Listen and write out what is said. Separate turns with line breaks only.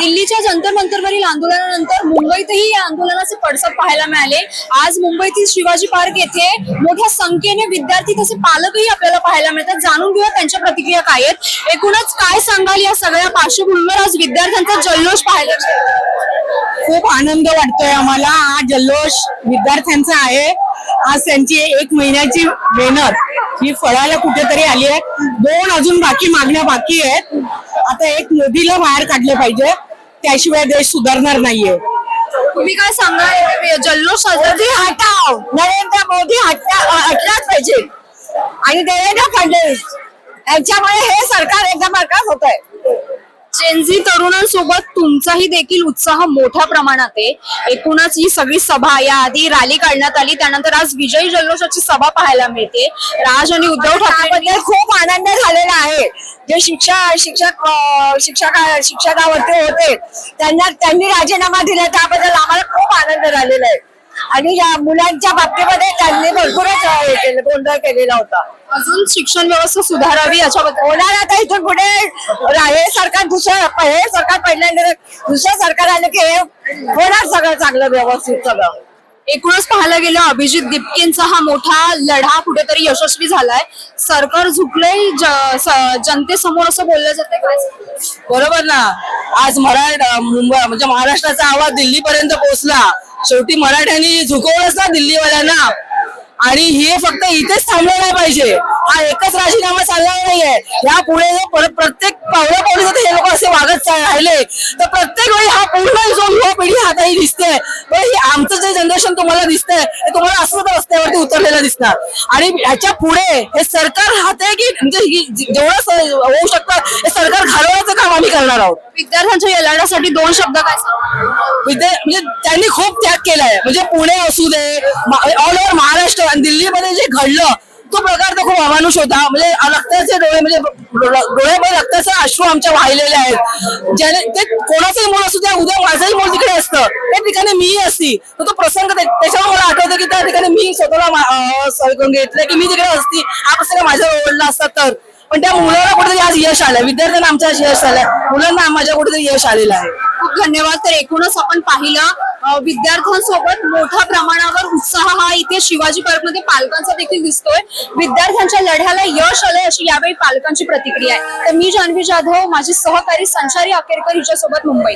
दिल्लीच्या जंतर मंतरवरील आंदोलनानंतर मुंबईतही या आंदोलनाचे पडसाद पाहायला मिळाले। आज मुंबईतील शिवाजी पार्क येथे मोठ्या संख्येने विद्यार्थी तसे पालकही आपल्याला पाहायला मिळतात। जाणून घेऊया त्यांच्या प्रतिक्रिया काय आहेत। एकूणच काय सांगाल या सगळ्या पार्श्वभूमीवर आज विद्यार्थ्यांचा जल्लोष पाहायला मिळाला?
खूप आनंद वाटतोय आम्हाला। हा जल्लोष विद्यार्थ्यांचा आहे। आज त्यांची 1 महिन्याची मेहनत ही फळाला कुठेतरी आली आहे। 2 अजून मागण्या बाकी आहेत। आता एक मोदीला बाहेर काढलं पाहिजे, त्याशिवाय देश सुधारणार नाहीये।
तुम्ही काय सांगाल? जल्लोष
मोदी हटाव, नरेंद्र मोदी हटलाच पाहिजे आणि देवेंद्र फडणवीस यांच्यामुळे हे सरकार एकदम बरखास्त होत आहे।
जेनझी तरुणांसोबत तुमचाही देखील उत्साह मोठ्या प्रमाणात आहे। एकूणच ही सगळी सभा या आधी रॅली काढण्यात आली, त्यानंतर आज विजयी जल्लोषाची सभा पाहायला मिळते। राज आणि उद्धव ठाकरे
खूप आनंद झालेला आहे। जे शिक्षकावरती होते त्यांनी राजीनामा दिला, त्याबद्दल आम्हाला खूप आनंद झालेला आहे। आणि या मुलांच्या बाबतीमध्ये त्यांनी भरपूरच गोंधळ केलेला होता।
अजून शिक्षण व्यवस्था सुधारावी याच्याबद्दल
होणार। आता इथून पुढे हे सरकार हे सरकार पहिल्यांदा दुसरं सरकार आलं की हे होणार सगळं चांगलं व्यवस्थित सगळं।
एकूणच पाहायला गेलं अभिजित दिपकेंचा हा मोठा लढा कुठेतरी यशस्वी झालाय। सरकार झुकलंय जनतेसमोर असं बोललं जातंय। काय
बरोबर ना। आज मुंबई म्हणजे महाराष्ट्राचा आवाज दिल्लीपर्यंत पोहोचला। शेवटी मराठ्यांनी झुकवलंच ना दिल्लीवाल्यांना, आणि हे फक्त इथेच थांबलं नाही पाहिजे। हा एकच राजीनामा चालणार नाहीये। या पुढे परत प्रत्येक पावला जर हे लोक असे वागत राहिले तर प्रत्येक वेळी हा पूर्ण जो युवा पिढी हाताही दिसते, आमचं जे जनरेशन तुम्हाला दिसतंय ते तुम्हाला असं रस्त्यावरती उतरलेलं दिसणार। आणि ह्याच्या पुढे हे सरकार हात आहे की म्हणजे जेवढं होऊ शकतं हे सरकार घालवण्याचं काम आम्ही करणार आहोत।
विद्यार्थ्यांच्या या लढ्यासाठी 2 शब्द काय सांगा?
म्हणजे त्यांनी खूप त्याग केलाय। म्हणजे पुणे असू दे, ऑल ओव्हर महाराष्ट्र आणि दिल्लीमध्ये जे घडलं तो प्रकार तर खूप अमानुष होता। म्हणजे रक्ताचे डोळे, म्हणजे डोळ्यामध्ये रक्ताचे अश्रू आमच्या वाहिलेले आहेत। ज्याने ते कोणाचंही मूल असू द्या, उद्या माझंही मूल तिकडे असतं, त्या ठिकाणी मी असती तर तो प्रसंग त्याच्यावर मला आठवतं की त्या ठिकाणी मी स्वतःला घेतलं की मी तिकडे असती, हा प्रसंग माझ्यावर ओढला असता तर। पण त्या मुलाला कुठेतरी आज यश आलंय, विद्यार्थ्यांना आमच्या यश आलंय, मुलांना माझ्या कुठेतरी यश आलेलं आहे।
खूप धन्यवाद। तर एकूणच आपण पाहिलं विद्यार्थ्यांसोबत मोठ्या प्रमाणावर उत्साह हा इथे शिवाजी पार्क मध्ये पालकांचा देखील दिसतोय। विद्यार्थ्यांच्या लढ्याला यश आलंय अशी यावेळी पालकांची प्रतिक्रिया आहे। तर मी जान्हवी जाधव, माझी सहकारी संचारी अखेरकर हिच्यासोबत मुंबई।